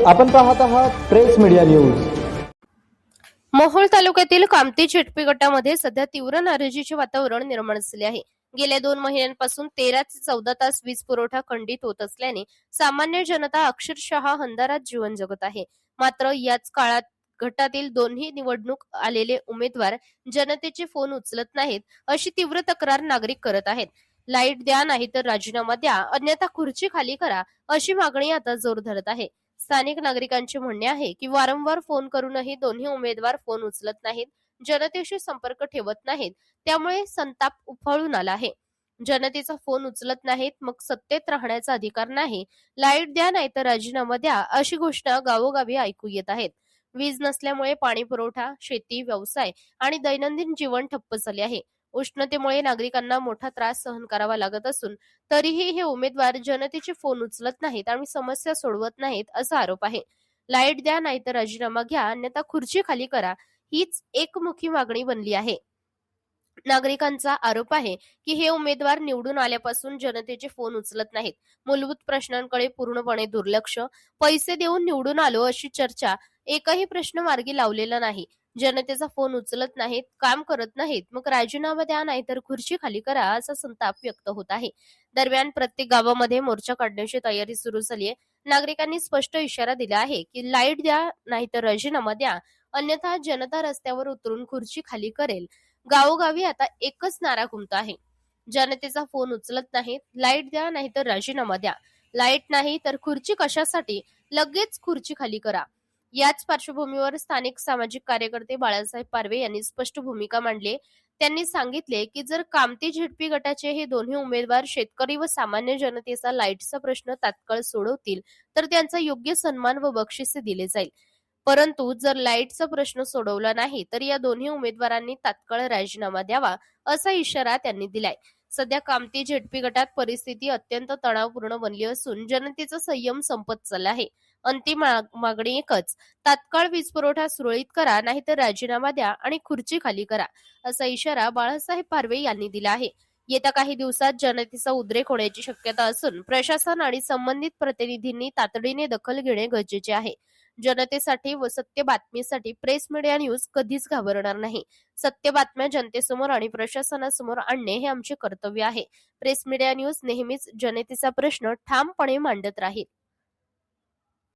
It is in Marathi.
आपण पाहत आहात प्रेस मीडिया न्यूज। मोहोळ तालुक्यातील कामती चिटपी गटामध्ये सध्या तीव्र नाराजीचे वातावरण निर्माण झाले आहे। गेल्या 2 महिन्यांपासून 13 ते 14 तास वीज पुरवठा खंडित होत असल्याने सामान्य जनता अक्षरशः अंधारात जीवन जगत आहे। मात्र याच काळात गटातील दोन्ही निवडणूक आलेले उमेदवार जनतेचे फोन उचलत नाहीत, अशी तीव्र तक्रार नागरिक करत आहेत। लाईट द्या नाहीतर राजीनामा द्या, अन्यथा खुर्ची खाली करा, अशी मागणी आता जोर धरत आहे। स्थानिक नागरिकांचे म्हणणे आहे की वारंवार फोन करूनही दोन्ही उमेदवार फोन उचलत नाहीत, जनतेशी संपर्क ठेवत नाहीत, त्यामुळे संताप उफाळून आला आहे। जनतेचा फोन उचलत नाहीत, मग सत्तेत राहण्याचा अधिकार नाही, लाईट द्या नाहीतर राजीनामा द्या, अशी घोषणा गावोगावी ऐकू येत आहेत। वीज नसल्यामुळे पाणी पुरवठा, शेती, व्यवसाय आणि दैनंदिन जीवन ठप्प झाले आहे। उष्णतेमुळे नागरिकांना मोठा त्रास सहन करावा लागत असून तरीही हे उमेदवार जनतेचे फोन उचलत नाहीत आणि समस्या सोडवत नाहीत, असा आरोप आहे। लाईट द्या नाहीतर राजीनामा घ्या, अन्यथा खुर्ची खाली करा, हीच एकमुखी मागणी बनली आहे। नागरिकांचा आरोप आहे की हे उमेदवार निवडून आल्यापासून जनतेचे फोन उचलत नाहीत, मूलभूत प्रश्नांकडे पूर्णपणे दुर्लक्ष, पैसे देऊन निवडून आलो अशी चर्चा, एकही प्रश्न मार्गी लावलेला नाही, जनतेचा फोन उचलत नाहीत, काम करत नाहीत, मग राजीनामा द्या नाहीतर खुर्ची खाली करा, असा संताप व्यक्त होत आहे। दरम्यान प्रत्येक गावामध्ये मोर्चा काढण्याची तयारी सुरू झाली आहे। नागरिकांनी स्पष्ट इशारा दिला आहे की लाईट द्या नाहीतर राजीनामा द्या, अन्यथा जनता रस्त्यावर उतरून खुर्ची खाली करेल। गावोगावी आता एकच नारा घुमतो आहे, जनतेचा फोन उचलत नाहीत, लाईट द्या नाहीतर राजीनामा द्या, लाईट नाही तर खुर्ची कशासाठी, लगेच खुर्ची खाली करा। याच पार्श्वभूमीवर स्थानिक सामाजिक कार्यकर्ते बाळासाहेब पारवे यांनी स्पष्ट भूमिका मांडली। त्यांनी सांगितले की जर कामती झेडपी गटाचे हे दोन्ही उमेदवार शेतकरी व सामान्य जनतेचा लाईटचा प्रश्न तात्काळ सोडवतील तर त्यांचा योग्य सन्मान व बक्षिसे दिले जाईल, परंतु जर लाईटचा प्रश्न सोडवला नाही तर या दोन्ही उमेदवारांनी तात्काळ राजीनामा द्यावा, असा इशारा त्यांनी दिलाय। सध्या कामती झेडपी गटात परिस्थिती अत्यंत तणावपूर्ण बनली असून जनतेचा संयम संपत चालला आहे। अंतिम मागणी एकच, तात्काळ वीज पुरवठा सुरळीत करा नाहीतर राजीनामा द्या आणि खुर्ची खाली करा, असा इशारा बाळासाहेब पारवे यांनी दिला आहे। येत्या काही दिवसात जनतेचा उद्रेक होण्याची शक्यता असून प्रशासन आणि संबंधित प्रतिनिधींनी तातडीने दखल घेणे गरजेचे आहे। जनतेसाठी व सत्य बातमीसाठी प्रेस मीडिया न्यूज कधीच घाबरणार नाही। सत्य बातम्या जनतेसमोर आणि प्रशासनासमोर आणणे हे आमचे कर्तव्य आहे। प्रेस मीडिया न्यूज नेहमीच जनतेचा प्रश्न ठामपणे मांडत राहील।